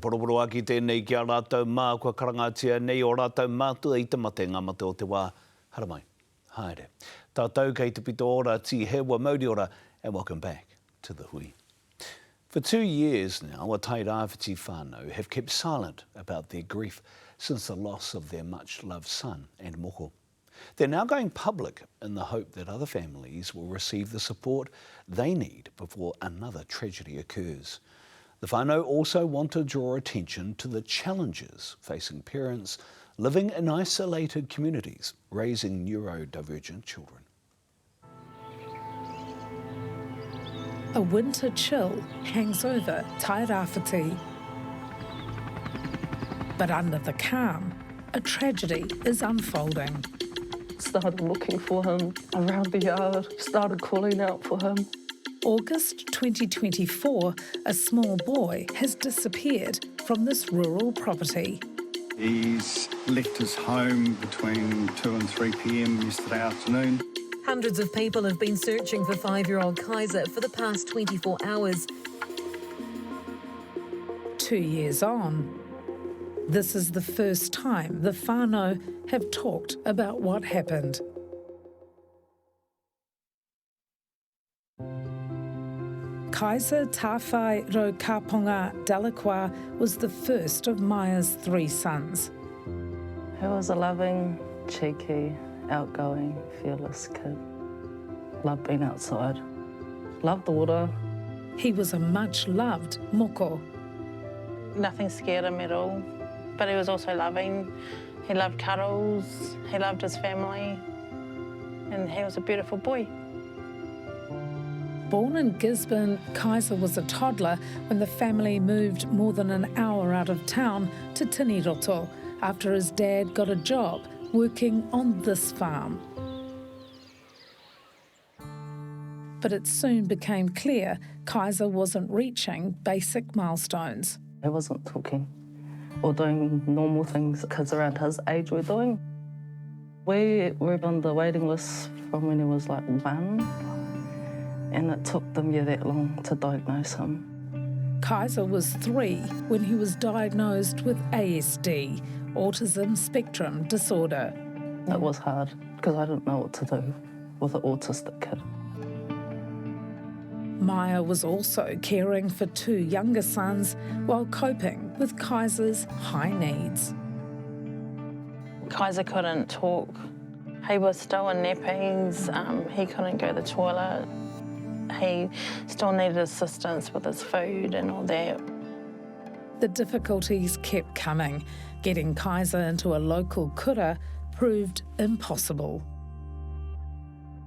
poroboro aki tēnei ki a rātou mā, kua karangatia nei o rātou mātua i te mate ngā mate o te wā. Hara mai, haere. Tātou kei te pito ora, ti hewa mauri ora, and welcome back to the hui. For 2 years now, a tairāwhiti whānau have kept silent about their grief since the loss of their much-loved son and moko. They're now going public in the hope that other families will receive the support they need before another tragedy occurs. The whānau also want to draw attention to the challenges facing parents living in isolated communities, raising neurodivergent children. A winter chill hangs over Tairāwhiti. But under the calm, a tragedy is unfolding. Started looking for him around the yard, started calling out for him. August 2024, a small boy has disappeared from this rural property. He's left his home between 2 and 3 p.m. yesterday afternoon. Hundreds of people have been searching for 5-year-old Kaiser for the past 24 hours. 2 years on, this is the first time the whānau have talked about what happened. Khyzah DeLaCroix was the first of Maya's 3 sons. He was a loving, cheeky, outgoing, fearless kid. Loved being outside. Loved the water. He was a much-loved moko. Nothing scared him at all, but he was also loving. He loved cuddles, he loved his family, and he was a beautiful boy. Born in Gisborne, Kaiser was a toddler when the family moved more than an hour out of town to Tiniroto after his dad got a job working on this farm. But it soon became clear Kaiser wasn't reaching basic milestones. He wasn't talking or doing normal things kids around his age were doing. We were on the waiting list from when he was like 1. And it took them that long to diagnose him. Kaiser was 3 when he was diagnosed with ASD, Autism Spectrum Disorder. It was hard because I didn't know what to do with an autistic kid. Maya was also caring for 2 younger sons while coping with Kaiser's high needs. Kaiser couldn't talk. He was still in nappies, he couldn't go to the toilet. He still needed assistance with his food and all that. The difficulties kept coming. Getting Kaiser into a local kura proved impossible.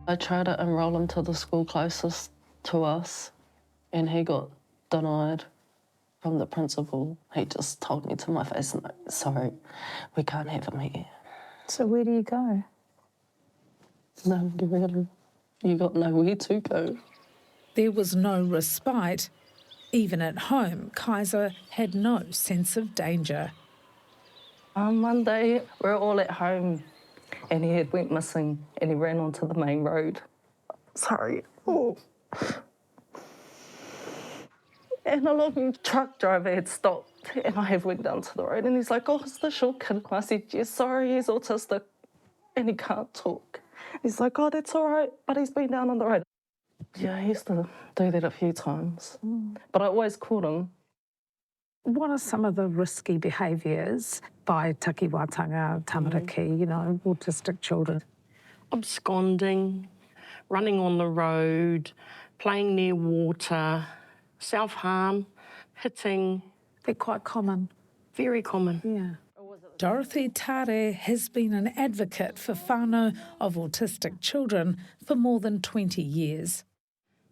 I tried to enrol him to the school closest to us, and he got denied from the principal. He just told me to my face, sorry, we can't have him here. So where do you go? No, you got nowhere to go. There was no respite. Even at home, Kaiser had no sense of danger. One day, we were all at home and he had went missing and he ran onto the main road. Sorry. Oh. And a long truck driver had stopped and I had went down to the road and he's like, oh, is this your kid? And I said, yes, sorry, he's autistic and he can't talk. He's like, oh, that's all right, but he's been down on the road. Yeah, he used to do that a few times, but I always caught him. What are some of the risky behaviours by takiwatanga, tamariki, autistic children? Absconding, running on the road, playing near water, self-harm, hitting. They're quite common. Very common. Yeah. Dorothy Tare has been an advocate for whānau of autistic children for more than 20 years.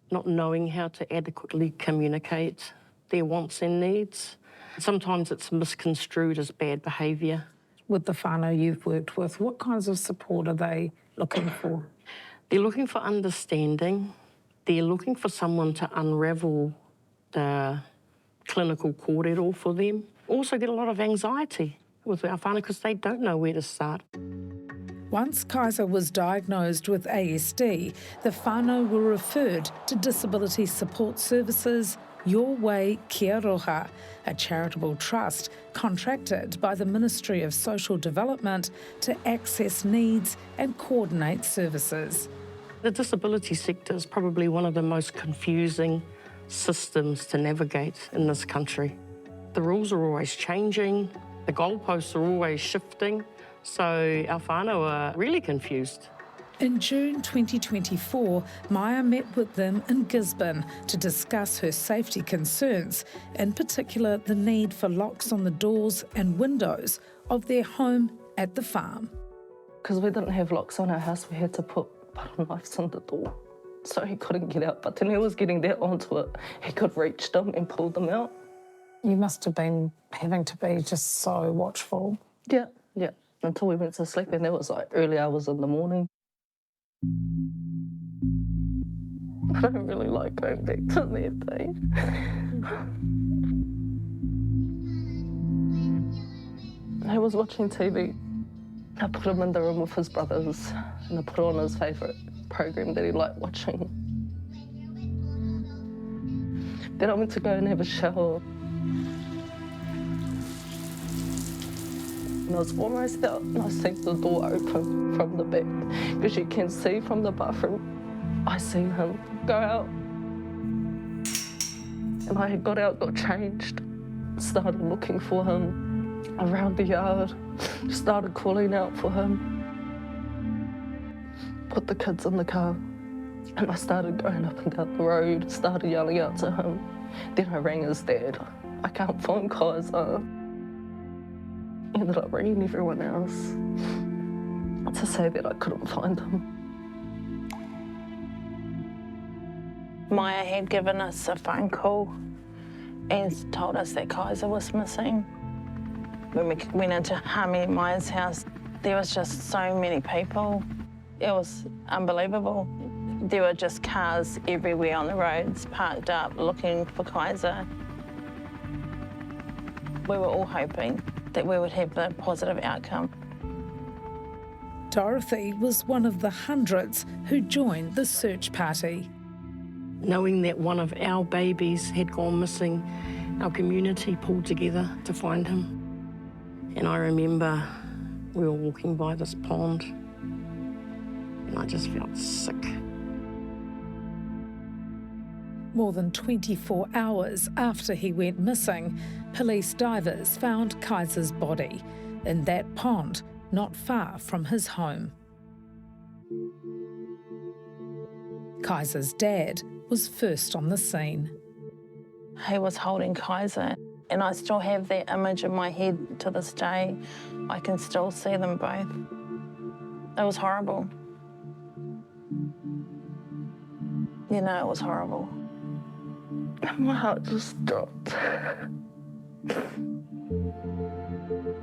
Not knowing how to adequately communicate their wants and needs. Sometimes it's misconstrued as bad behaviour. With the whānau you've worked with, what kinds of support are they looking for? They're looking for understanding. They're looking for someone to unravel the clinical kōrero for them. Also get a lot of anxiety with our whānau because they don't know where to start. Once Kaiser was diagnosed with ASD, the whānau were referred to disability support services Your Way Kia Roha, a charitable trust contracted by the Ministry of Social Development to access needs and coordinate services. The disability sector is probably one of the most confusing systems to navigate in this country. The rules are always changing, the goalposts are always shifting, so our whānau are really confused. In June 2024, Maya met with them in Gisborne to discuss her safety concerns, in particular the need for locks on the doors and windows of their home at the farm. Because we didn't have locks on our house, we had to put butter knives on the door, so he couldn't get out. But when he was getting that onto it, he could reach them and pull them out. You must have been having to be just so watchful. Yeah, until we went to sleep, and that was like early hours in the morning. I don't really like going back to that day. He was watching TV. I put him in the room with his brothers and I put on his favourite program that he liked watching. Then I went to go and have a shower. And I was almost out and I see the door open from the back because you can see from the bathroom. I seen him go out. And I got out, got changed, started looking for him around the yard, started calling out for him. Put the kids in the car and I started going up and down the road, started yelling out to him. Then I rang his dad. I can't find Kaiser. Ended up ringing everyone else to say that I couldn't find him. Maya had given us a phone call and told us that Kaiser was missing. When we went into Hami and Maya's house, there was just so many people. It was unbelievable. There were just cars everywhere on the roads, parked up, looking for Kaiser. We were all hoping that we would have a positive outcome. Dorothy was one of the hundreds who joined the search party. Knowing that one of our babies had gone missing, our community pulled together to find him. And I remember we were walking by this pond and I just felt sick. More than 24 hours after he went missing, police divers found Kaiser's body in that pond not far from his home. Kaiser's dad was first on the scene. He was holding Kaiser, and I still have that image in my head to this day. I can still see them both. It was horrible. You know, it was horrible. My heart just dropped.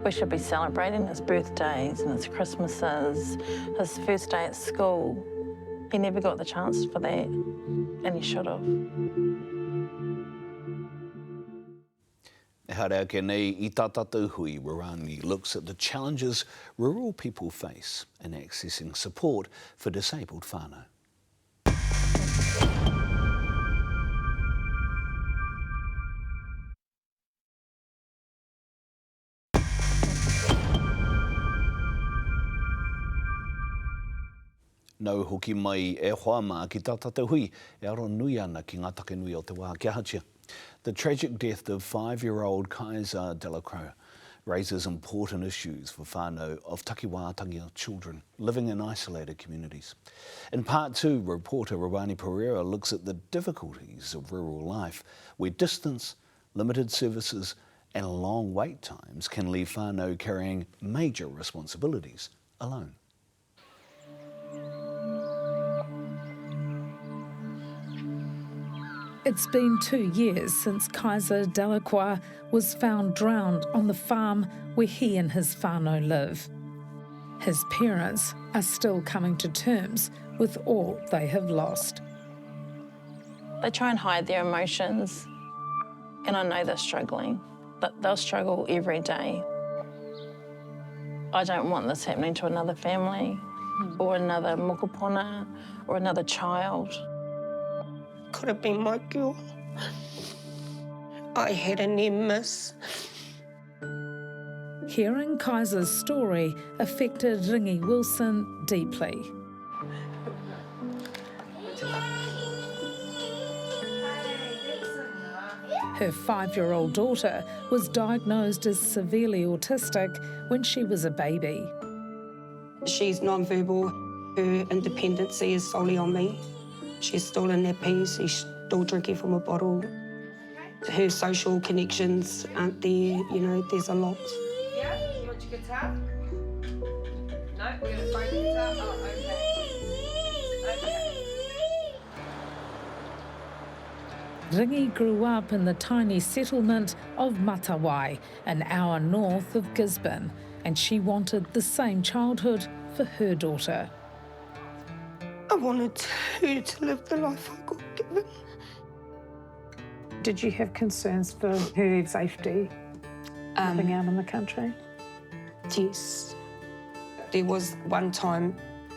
We should be celebrating his birthdays and his Christmases, his first day at school. He never got the chance for that, and he should have. Harake nei I tā tātou hui, Rarani looks at the challenges rural people face in accessing support for disabled whānau. Nau hoki mai e hoama ki tā tātou hui, e aro nui ana ki ngā take nui o te wā kia hatia. The tragic death of 5-year-old Khyzah DeLaCroix raises important issues for whānau of takiwātangi children living in isolated communities. In part 2, reporter Rawani Pereira looks at the difficulties of rural life, where distance, limited services and long wait times can leave whānau carrying major responsibilities alone. It's been 2 years since Khyzah DeLaCroix was found drowned on the farm where he and his whānau live. His parents are still coming to terms with all they have lost. They try and hide their emotions, and I know they're struggling, but they'll struggle every day. I don't want this happening to another family, or another mokopuna, or another child. Could have been my girl. I had a near miss. Hearing Kaiser's story affected Ringi Wilson deeply. Her 5-year-old daughter was diagnosed as severely autistic when she was a baby. She's non-verbal. Her independency is solely on me. She's still in nappies, she's still drinking from a bottle. Her social connections aren't there, you know, there's a lot. Yeah, you want your guitar? No, we're going to find the guitar. Oh, okay. Ringi grew up in the tiny settlement of Matawai, an hour north of Gisborne, and she wanted the same childhood for her daughter. I wanted her to live the life I got given. Did you have concerns for her safety living out in the country? Yes. There was one time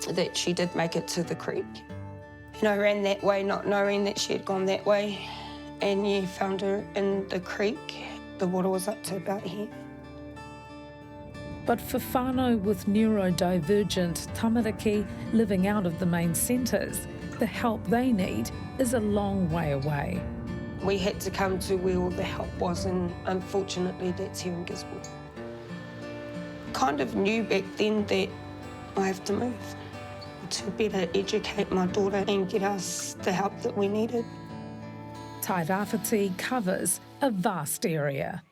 that she did make it to the creek. And I ran that way not knowing that she had gone that way. And you found her in the creek. The water was up to about here. But for whānau with neurodivergent tamariki living out of the main centres, the help they need is a long way away. We had to come to where all the help was, and unfortunately that's here in Gisborne. Kind of knew back then that I have to move to better educate my daughter and get us the help that we needed. Tairāwhiti covers a vast area.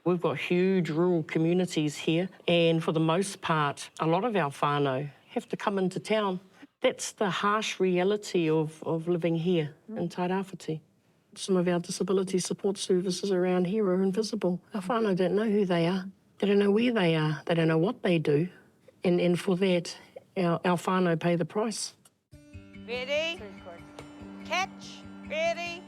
We've got huge rural communities here, and for the most part, a lot of our whānau have to come into town. That's the harsh reality of living here in Tairāwhiti. Some of our disability support services around here are invisible. Our whānau don't know who they are. They don't know where they are. They don't know what they do. And for that, our whānau pay the price. Ready? Catch. Ready?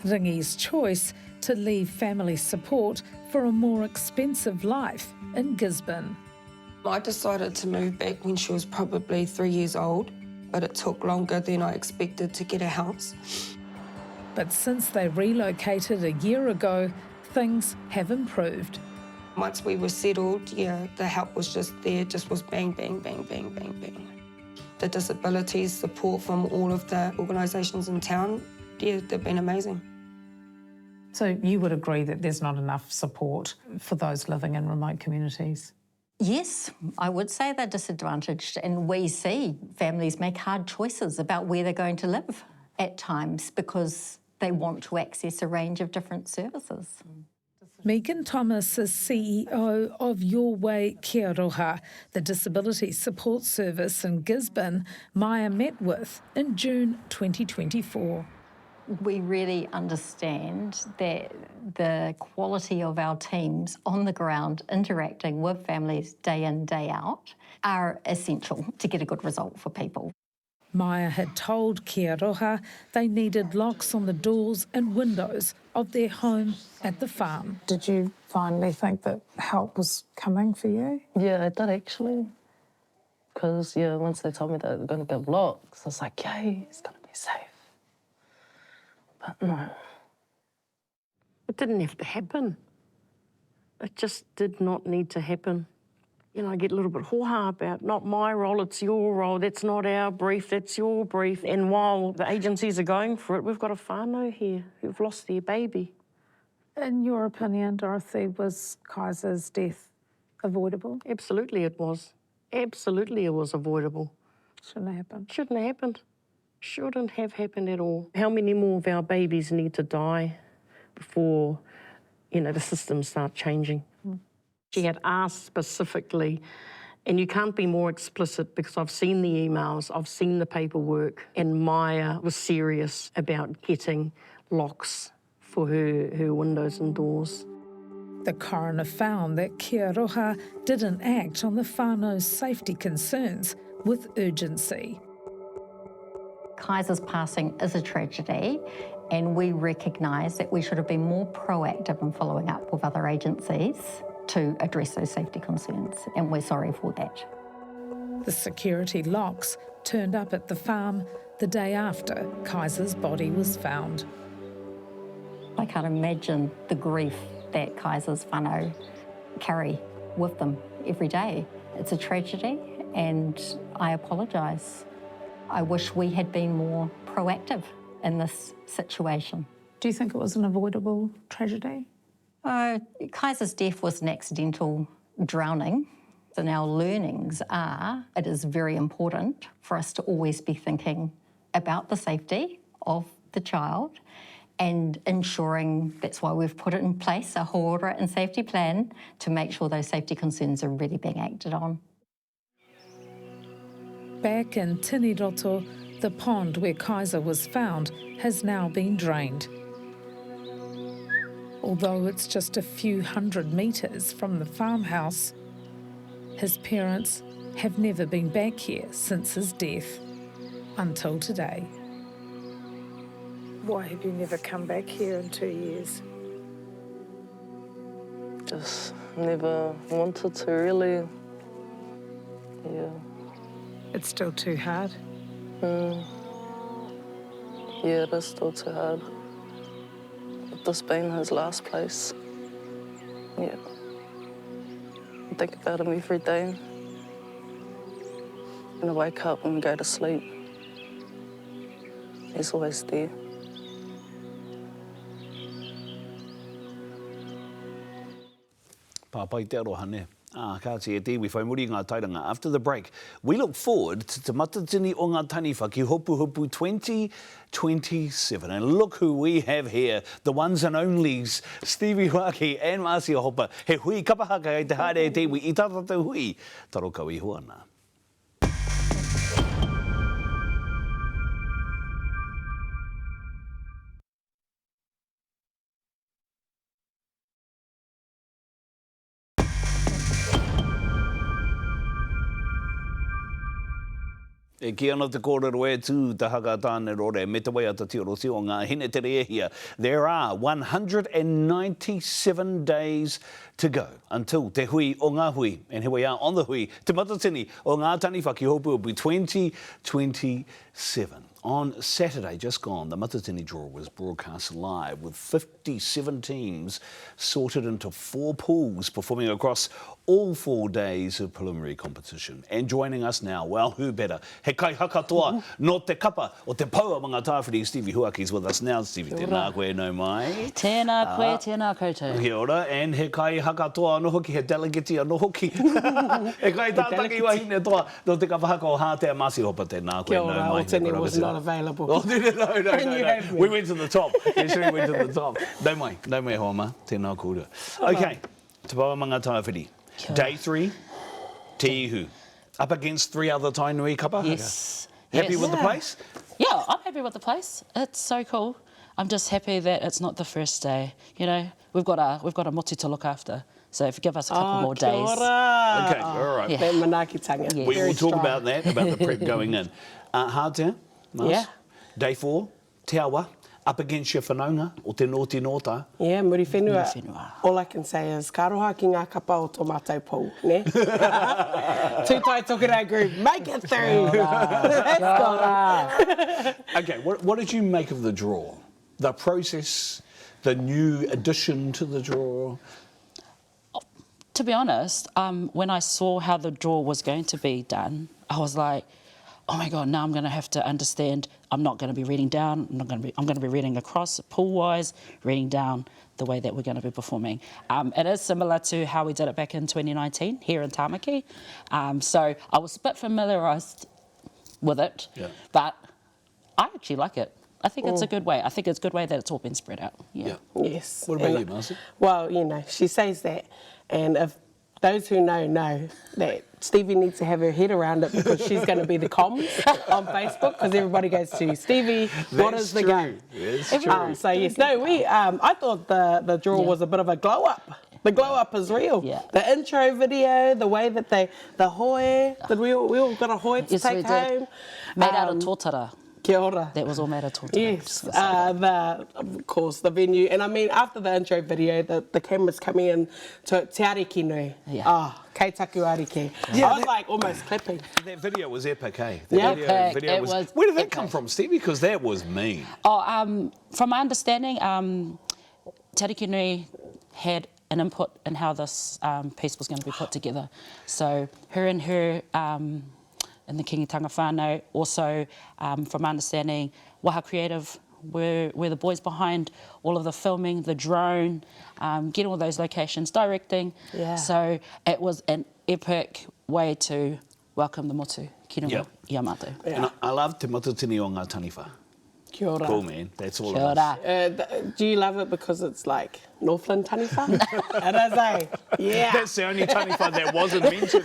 Ringi's choice to leave family support for a more expensive life in Gisborne. I decided to move back when she was probably 3 years old, but it took longer than I expected to get a house. But since they relocated a year ago, things have improved. Once we were settled, yeah, the help was just there, it just was bang, bang, bang, bang, bang, bang. The disability support from all of the organisations in town, yeah, they've been amazing. So you would agree that there's not enough support for those living in remote communities? Yes, I would say they're disadvantaged, and we see families make hard choices about where they're going to live at times because they want to access a range of different services. Megan Thomas is CEO of Your Way Kia Roha, the disability support service in Gisborne Maya met with in June 2024. We really understand that the quality of our teams on the ground interacting with families day in, day out are essential to get a good result for people. Maya had told Kia Roha they needed locks on the doors and windows of their home at the farm. Did you finally think that help was coming for you? Yeah, I did actually. Because, yeah, once they told me that they were going to give locks, I was like, yay, it's going to be safe. But no. It didn't have to happen. It just did not need to happen. You know, I get a little bit hoha about not my role, it's your role. That's not our brief, that's your brief. And while the agencies are going for it, we've got a whānau here who've lost their baby. In your opinion, Dorothy, was Kaiser's death avoidable? Absolutely it was. Absolutely it was avoidable. Shouldn't have happened. Shouldn't have happened. Shouldn't have happened at all. How many more of our babies need to die before, you know, the systems start changing? She had asked specifically, and you can't be more explicit because I've seen the emails, I've seen the paperwork, and Maya was serious about getting locks for her windows and doors. The coroner found that Kia Roha didn't act on the whānau's safety concerns with urgency. Kaiser's passing is a tragedy, and we recognise that we should have been more proactive in following up with other agencies to address those safety concerns, and we're sorry for that. The security locks turned up at the farm the day after Kaiser's body was found. I can't imagine the grief that Kaiser's whānau carry with them every day. It's a tragedy, and I apologise. I wish we had been more proactive in this situation. Do you think it was an avoidable tragedy? Kaiser's death was an accidental drowning. And our learnings are, it is very important for us to always be thinking about the safety of the child and ensuring, that's why we've put it in place, a hōora and safety plan to make sure those safety concerns are really being acted on. Back in Tiniroto, the pond where Kaiser was found has now been drained. Although it's just a few hundred metres from the farmhouse, his parents have never been back here since his death, until today. Why have you never come back here in 2 years? Just never wanted to really, yeah. It's still too hard? Yeah, it is still too hard. With this being his last place, yeah. I think about him every day. And I wake up and go to sleep. He's always there. Aotearoa ne. Kāti e te iwi whai muri ngā tairanga. After the break, we look forward to Te Matatini o ngā taniwha ki Hopu Hopu 2027. And look who we have here, the ones and onlys, Stevye Huaki and Marcia Hopa. He hui kapa haka e te haere e te iwi, I tātou hui, tarokau I huana. E ki ana te kōrero e tū te haka tāne rore, me te wai ata tiorosi o ngā hine tere e hia. There are 197 days to go until te hui o ngā hui. And here we are on the hui, Te Matatini o ngā taniwha ki Hopu Hopu 2027. On Saturday, just gone, the Matatini draw was broadcast live with 57 teams sorted into 4 pools performing across all 4 days of preliminary competition. And joining us now, well, who better? He kai haka toa no te kapa o te pau mga tāwhiri. Stevye Huaki is with us now. Stevye, tēnā koe no mai. Tēnā koe, tēnā koutou. Kia ora, and he kai haka toa anō hoki, he delegate anō hoki. He kai tātaki wahine toa no te kapa haka o Hātea Marcia Hopa, tēnā koe no mai. Kia ora, Otini was not available. Oh, no. We went to the top. Yes, we went to the top. No mai homa, tēnā kura. Okay, te pau mga tāwhiri. Day 3, te ihu. Up against 3 other tainui kapa? Yes. Happy with the place? Yeah, I'm happy with the place. It's so cool. I'm just happy that it's not the first day. You know, we've got a moti to look after. So if you give us a couple more days. Okay, all right. Yeah. We will talk about that, about the prep going in. Hātea, Mars? Yeah. Day 4, te awa. Up against your whanaunga o te nōti nōta. Yeah, muri whenua. All I can say is, ka roha ki ngā kapa o tō mātou pō, ne? Tūtai Tokirau group, make it through! Let's go! Okay, what did you make of the draw? The process, the new addition to the draw? To be honest, when I saw how the draw was going to be done, I was like, oh my God, now I'm going to have to understand. I'm not going to be reading down. I'm going to be reading across pool-wise, reading down the way that we're going to be performing. It is similar to how we did it back in 2019 here in Tāmaki. So I was a bit familiarised with it, but I actually like it. I think it's a good way. I think it's a good way that it's all been spread out. Yeah. Yes. What about you, Marcia? Well, you know, she says that, and if those who know that Stevie needs to have her head around it because she's going to be the comms on Facebook because everybody goes to Stevie, what is the game? That's true. So yes, no, I thought the draw was a bit of a glow up. The glow up is real. Yeah. The intro video, the way that the hoe, that we all got a hoe to take home. Made out of tōtara. Kia ora. That was all made of tōtara. Yes, of course, the venue. And I mean, after the intro video, the cameras coming in to Te Ariki Nui. Yeah. Kei taku ariki. Yeah, I was like almost clapping. That video was epic, eh? Video was. Where did that come from, Stevie? Because that was mean. Oh, from my understanding, Te Arikinui had an input in how this piece was going to be put together. So her in the Kingitanga whānau, also from my understanding, Waha Creative were the boys behind all of the filming, the drone, getting all those locations, directing. Yeah. So it was an epic way to welcome the motu, ki runga, i a mātou. And I love Te Matatini o ngā taniwha. Kia ora. Cool, man. That's all Kia it is. ora. Do you love it because it's like Northland taniwha? And I say, yeah. That's the only taniwha that wasn't mentioned.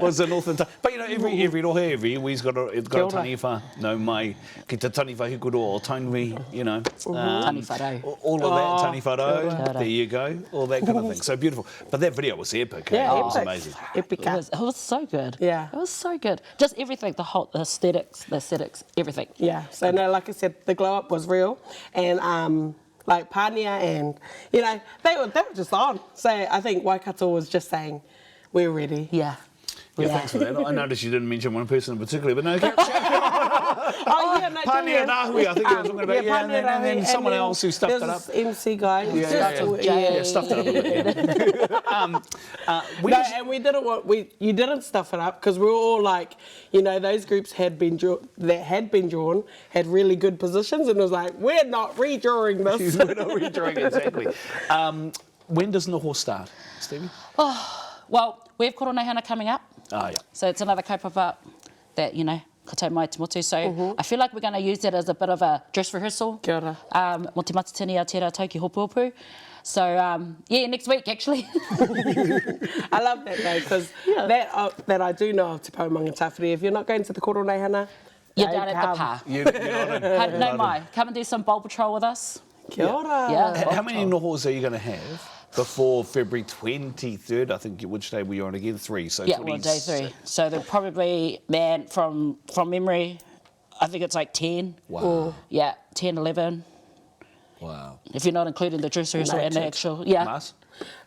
was the Northern taniwha. But you know, every rohe, every iwi's got a taniwha. No mai, ki te taniwha hikuro o tainui, you know. Taniwha rau. All of that, taniwha rau. There you go. All that kind of thing. So beautiful. But that video was epic. Yeah, It was amazing. Epic. It was so good. Yeah. It was so good. Just everything, the aesthetics, everything. Yeah. So no, like I said, the glow up was real, and like Pānia and you know they were just on. So I think Waikato was just saying, we're ready. Yeah. Yeah, thanks for that. I noticed you didn't mention one person in particular, but no. Oh yeah, no. Pānia Nahui, I think you were talking about. Yeah, and then someone else who stuffed it up. MC guy. Yeah, stuffed it up a bit. Yeah. And we didn't want you didn't stuff it up because we were all like, you know, those groups had been drawn had really good positions, and it was like, we're not redrawing this. We're not redrawing it, exactly. When does Noho start, Stevie? Oh, well, we have Koroneihana coming up. Oh, yeah. So it's another kaupapa that, you know, ka tau mai te motu. So I feel like we're going to use that as a bit of a dress rehearsal. Kia ora. Mo te matatini Aotearoa tau ki hopu. So, yeah, next week, actually. I love that, though, because that I do know of Te Paumanga Tawhiri. If you're not going to the Koroneihana, you're down at the Pā. You're not in. No mai. Come and do some bowl patrol with us. Kia ora. Yeah. How many nohos are you going to have before February 23rd? I think which day were you on again? 3. So yeah, well, day 3. So they'll probably, man, from memory, I think it's like 10. Wow. Yeah, 10, 11. Wow. If you're not including the dress rehearsal and the actual, yeah. Mas?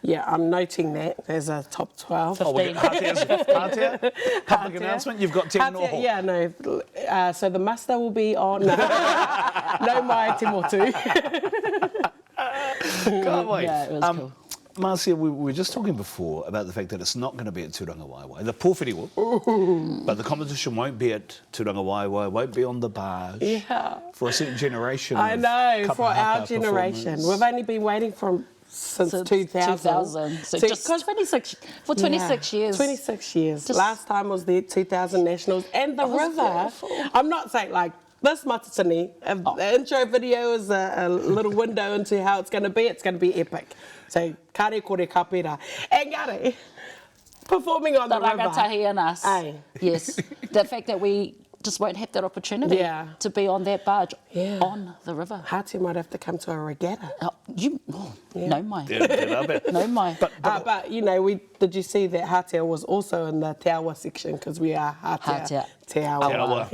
Yeah, I'm noting that as a top 12. 15. Hatea? Public announcement, you've got 10 noho. Yeah, no. So the muster will be on. No mai te motu. Can't wait. Yeah, it was cool. Marcia, we were just talking before about the fact that it's not going to be at Tūranga Waiwai. The pōwhiri will, but the competition won't be at Tūranga Waiwai, won't be on the barge. Yeah. For a certain generation. I know, Kapa for our generation. We've only been waiting since 2000. So just 26 years. 26 years. Last time was the 2000 Nationals. And the river, I'm not saying like, this matatini, the intro video is a little window into how it's going to be. It's going to be epic. So, kare kore kapera. Engari, performing on the river. Rangatahi and us. Aye. Yes. The fact that we just won't have that opportunity to be on that barge on the river. Hati might have to come to a regatta. No mai. No mai. But you know, did you see that Hatea was also in the Te Awa section because we are Hatea. Te Awa.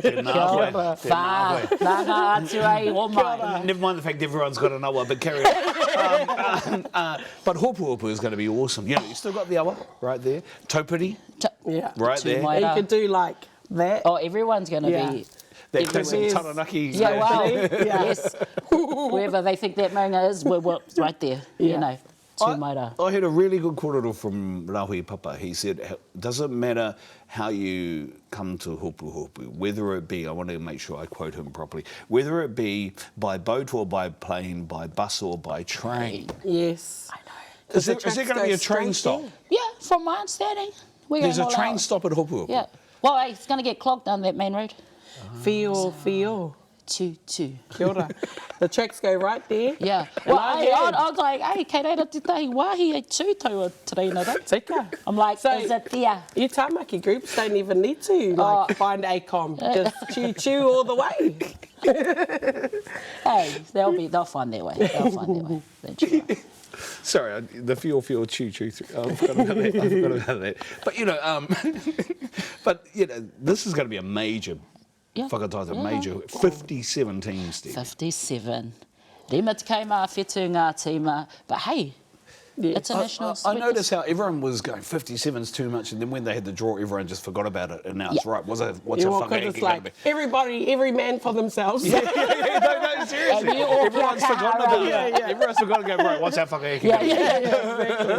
Never mind the fact everyone's got an awa, but carry on. But hopu is going to be awesome. You know, you still got the awa right there. Taupiri, right there. And you could do like that. Oh, everyone's going to be... That classic Taranaki. Yeah, wow. Yes. Wherever they think that maunga is, we're right there, you know. I heard a really good kōrero from Rahui Papa. He said, doesn't matter how you come to hopu, whether it be, I want to make sure I quote him properly, whether it be by boat or by plane, by bus or by train. Yes. I know. Is there going to be a train stop? Yeah, from my understanding. There's a train stop at hopu. Yeah. Well, hey, it's going to get clogged down that main road. Fio. Two. Kia ora. The tracks go right there. Yeah. Well, I was like, hey, kei reira te tahi wāhi e tū taua tereina rau. Tika. I'm like, so is it there? You tamaki groups don't even need to find ACOM. Just chew all the way. Hey, they'll find their way. They'll find their way. Sorry, the feel chew. I forgot about that. But you know, this is going to be a major. Major 57 teams there. 57. Rima te kaima whetu ngā tīma. But hey, Yeah. It's a national I noticed how everyone was going 57's too much, and then when they had the draw, everyone just forgot about it, and now it's right. What's a whakaeke it's like every man for themselves. No, seriously. Everyone's forgotten about it. Everyone's forgotten to go, right, what's our whakaeke?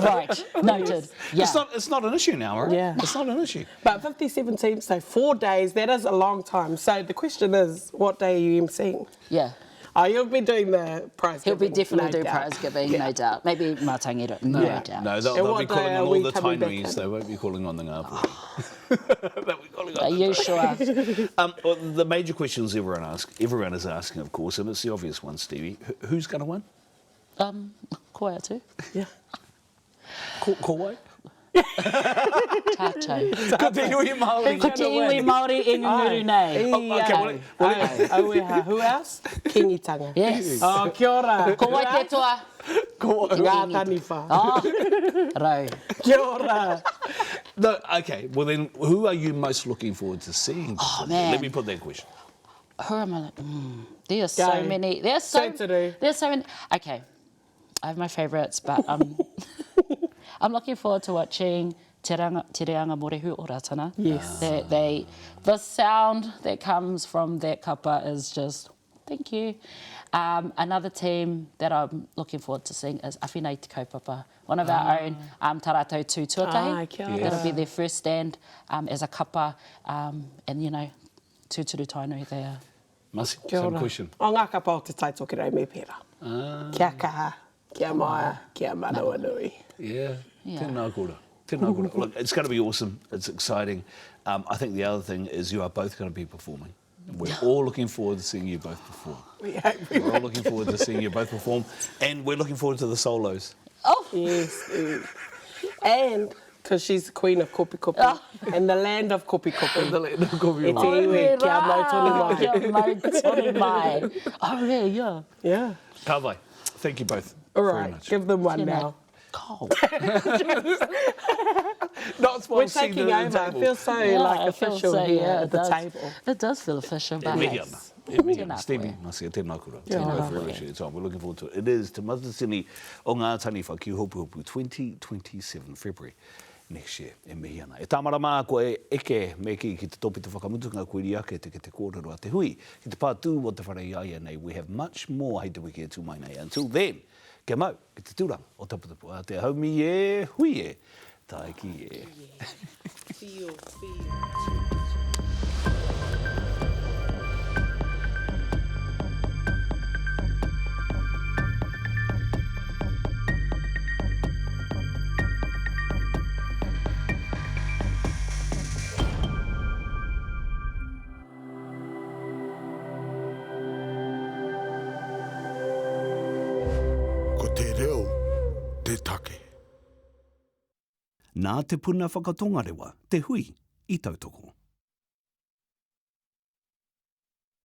Right, noted. Yeah. It's not an issue now, right? Yeah. It's not an issue. But 57 teams, so 4 days, that is a long time. So the question is, what day are you emceeing? Yeah. Oh, you'll be doing the prize He'll giving. be definitely doing doubt. prize giving, no doubt. Maybe Mātangira, no doubt. No, they'll be calling on all the Tainois. They won't be calling on the Ngāpuhi. They'll be calling on Are you sure? Well, the major questions everyone is asking, of course, and it's the obvious one, Stevie. Who's going to win? Koia too. Yeah. Kowai? Tātou. Ko te iwi Māori. Ko te iwi Māori e nguru nei. Okay, who else? Kingitanga. Yes. Oh, kia ora. Ko wai te toa. Ngā taniwha. Oh, rau. Kia ora. No, okay, well then, who are you most looking forward to seeing? Oh, man. Let me put that question. Who am I like? There's so many. There's so many. Okay, I have my favourites, but I'm looking forward to watching Te Reanga Morehu o Ratana. Yes. The sound that comes from that kapa is just, thank you. Another team that I'm looking forward to seeing is Awhinei Te Kaupapa, one of our own Taratou Tū Tuatahi. That'll be their first stand as a kapa, and you know, tūturu tainui they are. Marcia, same question. O ngā kapa o te taitoke rau me pera. Kia kaha, kia maia, kia manawa nui. Yeah. Tēnā kora. Tēnā kora. Look, it's going to be awesome. It's exciting. I think the other thing is you are both going to be performing. We're all looking forward to seeing you both perform. We're all looking forward to seeing you both perform. And we're looking forward to the solos. Oh! Yes. And because she's the queen of kopi kopi and the land of kopi kopi. The land of kopi kopi. E te iwi, kia mau tonu mai. Kia mau tonu mai. Oh, really? Yeah. Yeah. Ka wai. Thank you both. All right, give them one now. Cold. We're taking over. I feel so official here at the table. It does feel official, but Stevie, Marcia, tēnā kora. Tēnā kora. Appreciate your time. We're looking forward to it. It is Te Matatini o ngā taniwha ki Hopu 2027 February next year e mihi ana. E tāmara mā ko e eke me ki te topi te whakamutunga ko iri ake te kōrero a te hui. Ki te pātū o te whare iaia nei. We have much more hei te wiki e tū mai nei. Until then, kia mau, ki te tūrang o taputapu a te haumi e hui e. Taiki e. Feel. Nā te puna whakatongarewa, te hui, I tautoko.